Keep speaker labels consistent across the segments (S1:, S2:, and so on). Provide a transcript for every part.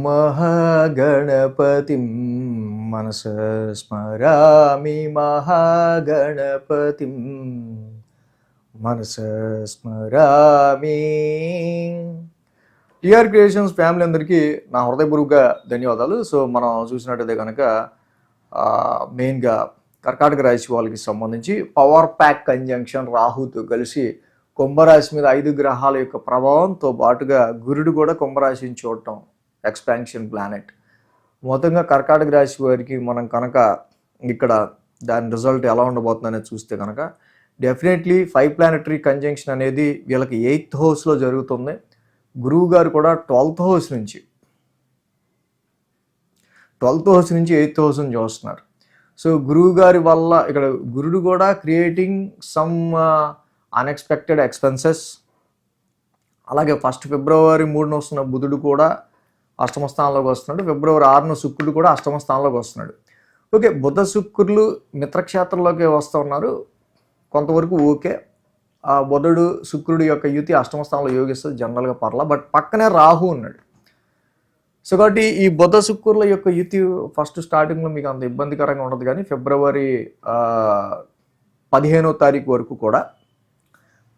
S1: మహాగణపతిం మనసా స్మరామి మహాగణపతిం మనసా స్మరామి. TR creations family అందరికీ నా హృదయపూర్వక ధన్యవాదాలు. సో మనం చూసినట్టయితే కనుక మెయిన్గా కర్కాటక రాశి వాళ్ళకి సంబంధించి పవర్ ప్యాక్ కంజంక్షన్ రాహుతో కలిసి కుంభరాశి మీద 5 గ్రహాల యొక్క ప్రభావంతో పాటుగా గురుడు కూడా కుంభరాశిని చూడటం, ఎక్స్పాన్షన్ ప్లానెట్. మొత్తంగా కర్కాటక రాశి వారికి మనం కనుక ఇక్కడ దాని రిజల్ట్ ఎలా ఉండబోతుందనేది చూస్తే కనుక డెఫినెట్లీ 5 ప్లానెటరీ కంజంక్షన్ అనేది వీళ్ళకి 8th హౌస్లో జరుగుతుంది. గురువు గారు కూడా 12th హౌస్ నుంచి 8th హౌస్ని చూస్తున్నారు. సో గురువు గారి వల్ల ఇక్కడ గురుడు కూడా క్రియేటింగ్ సమ్ అన్ఎక్స్పెక్టెడ్ ఎక్స్పెన్సెస్. అలాగే ఫిబ్రవరి 3న వస్తున్న బుధుడు కూడా అష్టమ స్థానంలోకి వస్తున్నాడు. ఫిబ్రవరి 6న శుక్రుడు కూడా అష్టమ స్థానంలోకి వస్తున్నాడు. ఓకే, బుధ శుక్రులు మిత్రక్షేత్రంలోకి వస్తూ ఉన్నారు, కొంతవరకు ఓకే. ఆ బుధుడు శుక్రుడు యొక్క యుతి అష్టమ స్థానంలో యోగిస్తుంది, జనరల్గా పర్లా. బట్ పక్కనే రాహు ఉన్నాడు. సో కాబట్టి ఈ బుధ శుక్రుల యొక్క యుతి ఫస్ట్ స్టార్టింగ్లో మీకు అంత ఇబ్బందికరంగా ఉండదు, కానీ ఫిబ్రవరి 15వ తారీఖు వరకు కూడా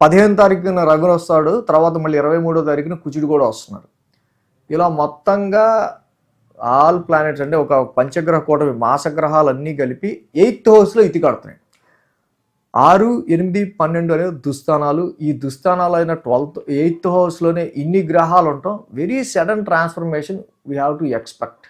S1: 15వ తారీఖున రవి వస్తాడు, తర్వాత మళ్ళీ 23వ తారీఖున కుజుడు కూడా వస్తున్నారు. ఇలా మొత్తంగా ఆల్ ప్లానెట్స్ అంటే ఒక పంచగ్రహ కూటమి మాసగ్రహాలన్నీ కలిపి 8th హౌస్లో ఇతి కడుతున్నాయి. 6, 8, 12 అనేవి దుస్థానాలు. ఈ దుస్థానాలు అయిన 8th హౌస్లోనే ఇన్ని గ్రహాలు ఉండటం very sudden transformation we have to expect.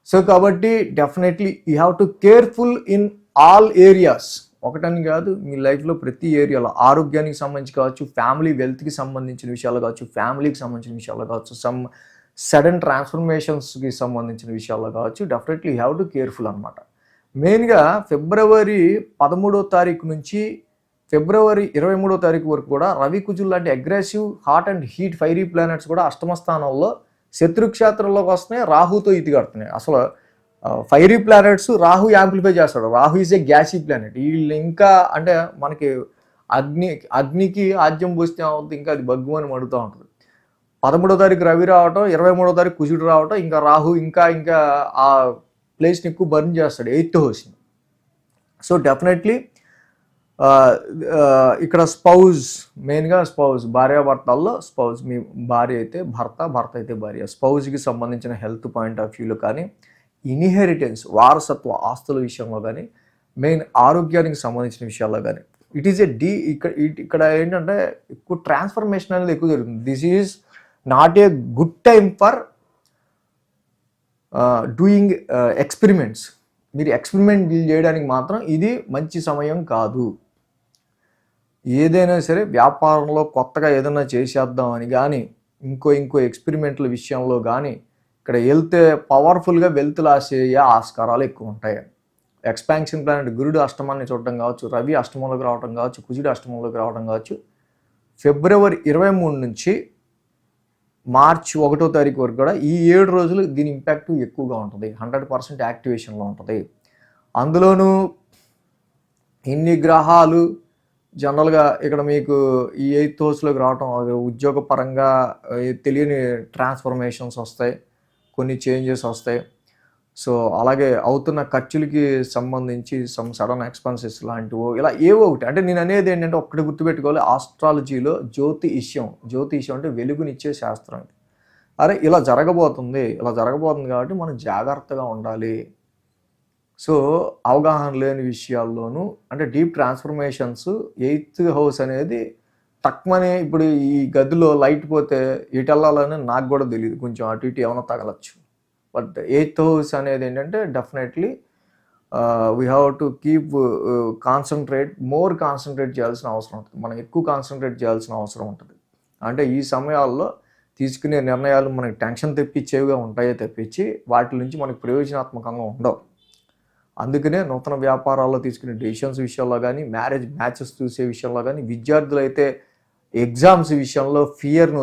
S1: So కాబట్టి definitely you have to careful in all areas. ఒకటని కాదు, మీ లైఫ్లో ప్రతి ఏరియాలో ఆరోగ్యానికి సంబంధించి కావచ్చు, ఫ్యామిలీ వెల్త్కి సంబంధించిన విషయాలు కావచ్చు, ఫ్యామిలీకి సంబంధించిన విషయాలు కావచ్చు, సమ్ సడన్ ట్రాన్స్ఫర్మేషన్స్కి సంబంధించిన విషయాల్లో కావచ్చు, definitely you have to careful అనమాట. మెయిన్గా ఫిబ్రవరి 13వ తారీఖు నుంచి ఫిబ్రవరి 23వ తారీఖు వరకు కూడా రవి కుజులు లాంటి aggressive hot and heat fiery planets కూడా అష్టమ స్థానంలో శత్రుక్షేత్రంలోకి వస్తున్నాయి, రాహుతో ఇతి కడుతున్నాయి. అసలు ఫైరీ ప్లానెట్స్ రాహు యాంప్లిఫై చేస్తాడు. Rahu is a గ్యాసీ planet. వీళ్ళు ఇంకా అంటే మనకి అగ్నికి ఆజ్యం పోస్తే అవుతుంది, ఇంకా అది బగ్గు అని మడుతూ ఉంటుంది. 13వ తారీఖు రవి రావటం, 23వ తారీఖు కుజుడు రావటం, ఇంకా రాహు ఇంకా ఆ ప్లేస్ని ఎక్కువ బర్న్ చేస్తాడు 8th హౌస్ని. సో డెఫినెట్లీ ఇక్కడ స్పౌజ్, మెయిన్గా స్పౌజ్, భార్యాభర్తల్లో స్పౌజ్, మీ భార్య అయితే భర్త, భర్త అయితే భార్య, స్పౌజ్కి సంబంధించిన హెల్త్ పాయింట్ ఆఫ్ వ్యూలో కానీ, ఇన్హెరిటెన్స్ వారసత్వ ఆస్తుల విషయంలో కానీ, మెయిన్ ఆరోగ్యానికి సంబంధించిన విషయాల్లో కానీ ఇట్ ఈస్ ఇక్కడ ఏంటంటే ఎక్కువ ట్రాన్స్ఫర్మేషన్ అనేది ఎక్కువ జరుగుతుంది. This is not a good time for doing experiments. మీరు ఎక్స్పెరిమెంట్ చేయడానికి మాత్రం ఇది మంచి సమయం కాదు. ఏదైనా సరే వ్యాపారంలో కొత్తగా ఏదైనా చేసేద్దామని కానీ, ఇంకో ఎక్స్పెరిమెంట్ల విషయంలో కానీ ఇక్కడ వెళ్తే పవర్ఫుల్గా వెల్త్ లాస్ అయ్యే ఆస్కారాలు ఎక్కువ ఉంటాయి. ఎక్స్పాన్షన్ ప్లానెట్ గురుడు అష్టమాన్ని చూడటం కావచ్చు, రవి అష్టమంలోకి రావడం కావచ్చు, కుజుడు అష్టమంలోకి రావడం కావచ్చు. ఫిబ్రవరి 23 నుంచి మార్చి 1వ తారీఖు వరకు కూడా ఈ 7 రోజులు దీని ఇంపాక్ట్ ఎక్కువగా ఉంటుంది. 100% యాక్టివేషన్లో ఉంటుంది. అందులోనూ ఇన్ని గ్రహాలు జనరల్గా ఇక్కడ మీకు ఈ 8th హౌస్లోకి రావటం, ఉద్యోగపరంగా తెలియని ట్రాన్స్ఫర్మేషన్స్ వస్తాయి, కొన్ని చేంజెస్ వస్తాయి. సో అలాగే అవుతున్న ఖర్చులకి సంబంధించి సమ్ సడన్ ఎక్స్పెన్సెస్ లాంటివో ఇలా ఏవో ఒకటి. అంటే నేను అనేది ఏంటంటే ఒక్కటి గుర్తుపెట్టుకోవాలి, ఆస్ట్రాలజీలో జ్యోతిష్యం అంటే వెలుగునిచ్చే శాస్త్రం. అరే ఇలా జరగబోతుంది కాబట్టి మనం జాగ్రత్తగా ఉండాలి. సో అవగాహన లేని విషయాల్లోనూ అంటే డీప్ ట్రాన్స్ఫర్మేషన్స్ 8th హౌస్ అనేది తక్కువనే. ఇప్పుడు ఈ గదిలో లైట్ పోతే ఇటు వెళ్ళాలని నాకు కూడా తెలియదు, కొంచెం అటు ఇటు ఏమైనా తగలచ్చు. బట్ 8th హౌస్ అనేది ఏంటంటే definitely we have to keep more concentrate చేయాల్సిన అవసరం ఉంటుంది. మనం ఎక్కువ కాన్సన్ట్రేట్ చేయాల్సిన అవసరం ఉంటుంది. అంటే ఈ సమయాల్లో తీసుకునే నిర్ణయాలు మనకి టెన్షన్ తెప్పించేవిగా ఉంటాయే తప్పించి వాటి నుంచి మనకు ప్రయోజనాత్మకంగా ఉండవు. అందుకనే నూతన వ్యాపారాల్లో తీసుకునే డెసిషన్స్ విషయంలో కానీ, మ్యాచెస్ చూసే విషయంలో కానీ, విద్యార్థులు అయితే ఎగ్జామ్స్ విషయంలో ఫియర్ని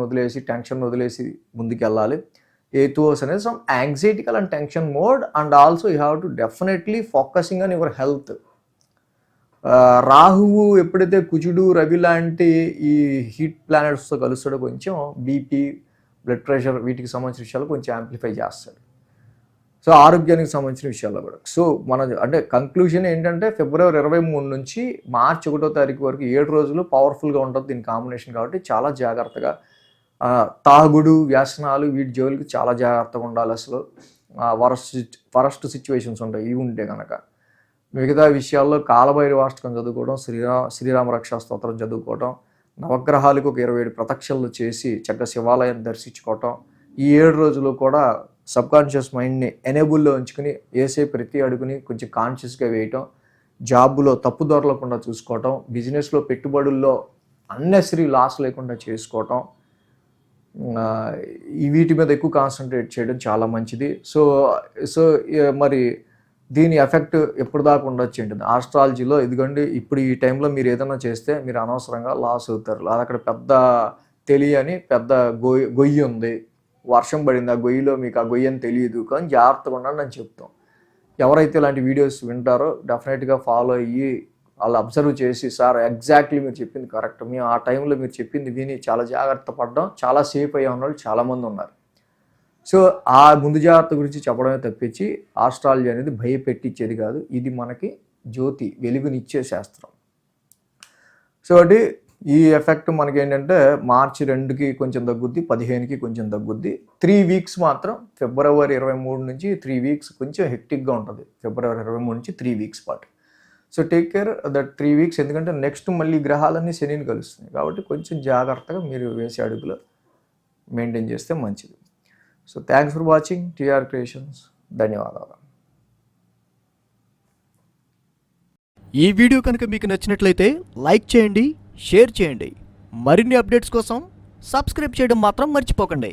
S1: వదిలేసి టెన్షన్ వదిలేసి ముందుకెళ్ళాలి. 8th హౌస్ అనేది some anxietical and tension mode, and also you have to definitely focusing on your health. రాహువు ఎప్పుడైతే కుజుడు రవి లాంటి ఈ హీట్ ప్లానెట్స్తో కలుస్తాడో కొంచెం బీపీ, బ్లడ్ ప్రెషర్ వీటికి సంబంధించిన విషయాలు కొంచెం యాంప్లిఫై చేస్తాడు. సో ఆరోగ్యానికి సంబంధించిన విషయాల్లో కూడా. సో మన అంటే కంక్లూజన్ ఏంటంటే ఫిబ్రవరి 23 నుంచి మార్చి 1వ తారీఖు వరకు 7 రోజులు పవర్ఫుల్గా ఉంటుంది దీని కాంబినేషన్. కాబట్టి చాలా జాగ్రత్తగా తాగుడు వ్యసనాలు వీటి జోలికి చాలా జాగ్రత్తగా ఉండాలి. అసలు వరస్ట్ సిచ్యువేషన్స్ ఉంటాయి ఇవి ఉంటే కనుక. మిగతా విషయాల్లో కాలభైరవాష్టకం చదువుకోవడం, శ్రీరామ రక్షా స్తోత్రం చదువుకోవడం, నవగ్రహాలకు ఒక 27 ప్రదక్షిణలు చేసి చక్కగా శివాలయం దర్శించుకోవటం, ఈ 7 రోజులు కూడా సబ్కాన్షియస్ మైండ్ని ఎనేబుల్లో ఉంచుకుని వేసే ప్రతి అడుగుని కొంచెం కాన్షియస్గా వేయటం, జాబులో తప్పు దొరలకుండా చూసుకోవటం, బిజినెస్లో పెట్టుబడుల్లో అన్నెసరీ లాస్ లేకుండా చేసుకోవటం, వీటి మీద ఎక్కువ కాన్సన్ట్రేట్ చేయడం చాలా మంచిది. సో మరి దీని ఎఫెక్ట్ ఎప్పుడు దాకా ఉండొచ్చు ఏంటి ఆస్ట్రాలజీలో. ఇదిగోండి ఇప్పుడు ఈ టైంలో మీరు ఏదైనా చేస్తే మీరు అనవసరంగా లాస్ అవుతారు. అది అక్కడ పెద్ద తెలియని పెద్ద గొయ్యి ఉంది, వర్షం పడింది, ఆ గొయ్యిలో మీకు ఆ గొయ్యి అని తెలియదు, కానీ జాగ్రత్తగా ఉండండి అని చెప్తాం. ఎవరైతే ఇలాంటి వీడియోస్ వింటారో డెఫినెట్గా ఫాలో అయ్యి వాళ్ళు అబ్జర్వ్ చేసి సార్ ఎగ్జాక్ట్లీ మీరు చెప్పింది కరెక్ట్, మేము ఆ టైంలో మీరు చెప్పింది విని చాలా జాగ్రత్త పడ్డాం, చాలా సేఫ్ అయ్యే వాళ్ళు చాలామంది ఉన్నారు. సో ఆ ముందు జాగ్రత్త గురించి చెప్పడమే తప్పించి ఆస్ట్రాలజీ అనేది భయపెట్టించేది కాదు. ఇది మనకి జ్యోతి వెలుగునిచ్చే శాస్త్రం. సో అంటే ఈ ఎఫెక్ట్ మనకి ఏంటంటే మార్చి 2కి కొంచెం తగ్గుద్ది, 15కి కొంచెం తగ్గుద్ది. 3 వీక్స్ మాత్రం ఫిబ్రవరి 23 నుంచి 3 వీక్స్ కొంచెం హెక్టిక్గా ఉంటుంది. ఫిబ్రవరి 23 నుంచి 3 వీక్స్ పాటు. So take care that 3 weeks. ఎందుకంటే నెక్స్ట్ మళ్ళీ గ్రహాలన్నీ శనిని కలుస్తున్నాయి కాబట్టి కొంచెం జాగ్రత్తగా మీరు వేసే అడుగులో మెయింటైన్ చేస్తే మంచిది. So thanks for watching T R creations. ధన్యవాదాలు.
S2: ఈ వీడియో కనుక మీకు నచ్చినట్లయితే లైక్ చేయండి, షేర్ చేయండి. మరిన్ని అప్డేట్స్ కోసం సబ్స్క్రైబ్ చేయడం మాత్రం మర్చిపోకండి.